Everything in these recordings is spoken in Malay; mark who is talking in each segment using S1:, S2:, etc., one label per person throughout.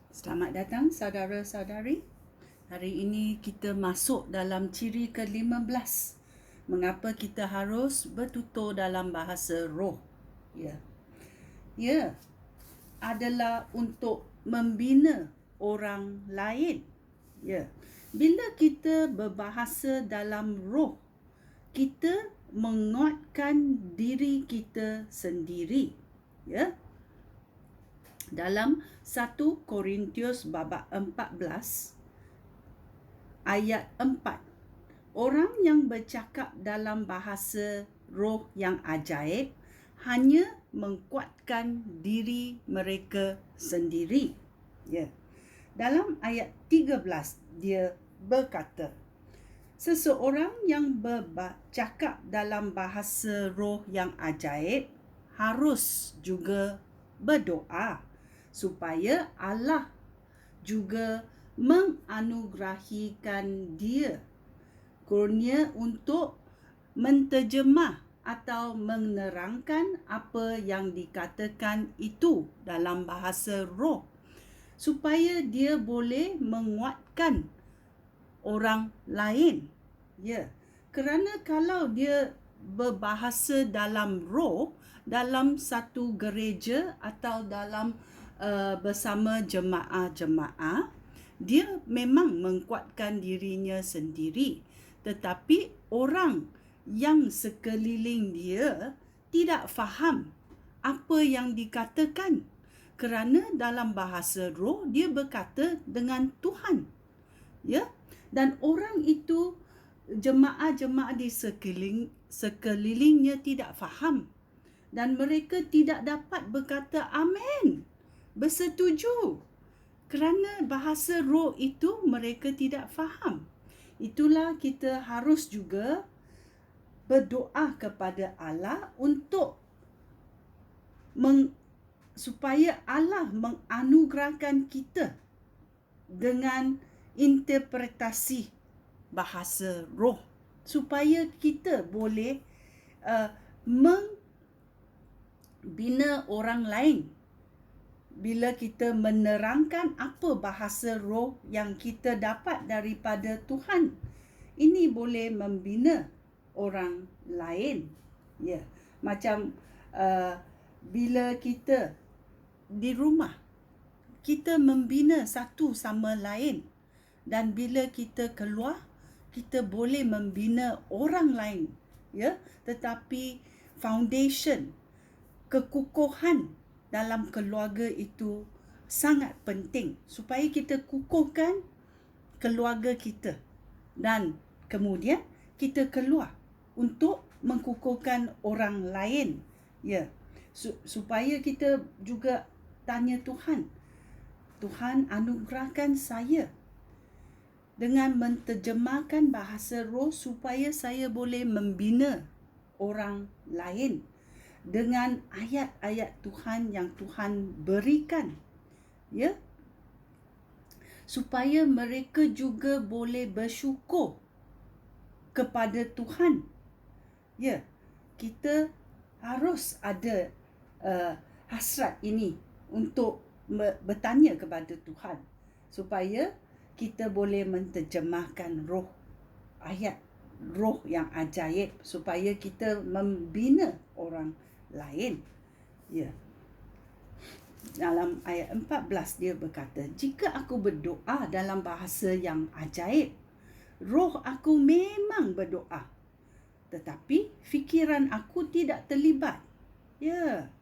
S1: Selamat datang saudara-saudari. Hari ini kita masuk dalam ciri ke-15. Mengapa kita harus bertutur dalam bahasa roh? Ya, adalah untuk membina orang lain. Ya. Bila kita berbahasa dalam roh, kita menguatkan diri kita sendiri. Ya. Dalam 1 Korintius bab 14 ayat 4, orang yang bercakap dalam bahasa roh yang ajaib hanya menguatkan diri mereka sendiri. Ya. Dalam ayat 13 dia berkata, seseorang yang bercakap dalam bahasa roh yang ajaib harus juga berdoa supaya Allah juga menganugerahikan dia kurnia untuk menterjemah atau menerangkan apa yang dikatakan itu dalam bahasa roh supaya dia boleh menguatkan orang lain. Ya, kerana kalau dia berbahasa dalam roh dalam satu gereja atau dalam bersama jemaah-jemaah, dia memang menguatkan dirinya sendiri, tetapi orang yang sekeliling dia tidak faham apa yang dikatakan, kerana dalam bahasa roh dia berkata dengan Tuhan. Ya, dan orang itu, jemaah-jemaah di sekelilingnya tidak faham dan mereka tidak dapat berkata amin, bersetuju, kerana bahasa roh itu mereka tidak faham. Itulah kita harus juga berdoa kepada Allah untuk supaya Allah menganugerahkan kita dengan interpretasi bahasa roh supaya kita boleh membina orang lain. Bila kita menerangkan apa bahasa roh yang kita dapat daripada Tuhan, ini boleh membina orang lain. Ya, macam bila kita di rumah, kita membina satu sama lain, dan bila kita keluar, kita boleh membina orang lain. Ya, tetapi foundation, kekukuhan dalam keluarga itu sangat penting supaya kita kukuhkan keluarga kita dan kemudian kita keluar untuk mengkukuhkan orang lain. Ya, supaya kita juga tanya Tuhan, Tuhan anugerahkan saya dengan menterjemahkan bahasa roh supaya saya boleh membina orang lain dengan ayat-ayat Tuhan yang Tuhan berikan. Ya, supaya mereka juga boleh bersyukur kepada Tuhan. Ya, kita harus ada hasrat ini untuk bertanya kepada Tuhan supaya kita boleh menterjemahkan roh, ayat roh yang ajaib supaya kita membina orang lain. Ya. Dalam ayat 14 dia berkata, jika aku berdoa dalam bahasa yang ajaib, roh aku memang berdoa, tetapi fikiran aku tidak terlibat. Ya,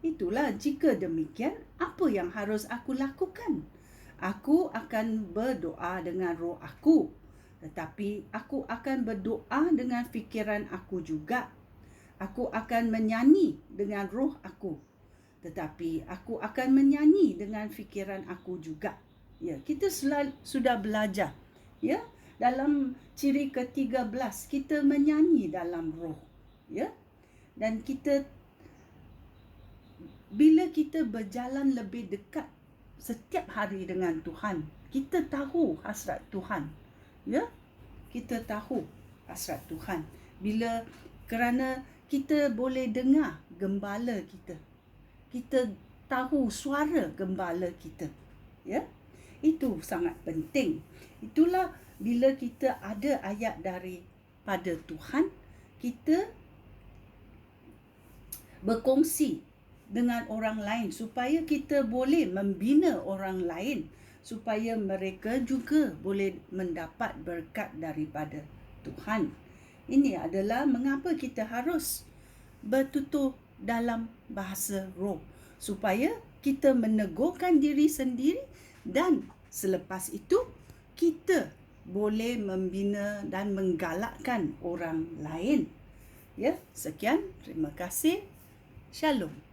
S1: itulah jika demikian, apa yang harus aku lakukan? Aku akan berdoa dengan roh aku, tetapi aku akan berdoa dengan fikiran aku juga. Aku akan menyanyi dengan roh aku, tetapi aku akan menyanyi dengan fikiran aku juga. Ya, kita sudah belajar. Ya, dalam ciri ke-13 kita menyanyi dalam roh. Ya, dan kita bila kita berjalan lebih dekat setiap hari dengan Tuhan, kita tahu hasrat Tuhan. Ya, kita tahu hasrat Tuhan. Kerana kita boleh dengar gembala kita. Kita tahu suara gembala kita. Ya, itu sangat penting. Itulah bila kita ada ayat daripada Tuhan, kita berkongsi dengan orang lain supaya kita boleh membina orang lain supaya mereka juga boleh mendapat berkat daripada Tuhan. Ini adalah mengapa kita harus bertutur dalam bahasa roh supaya kita menegurkan diri sendiri dan selepas itu kita boleh membina dan menggalakkan orang lain. Ya, sekian. Terima kasih. Shalom.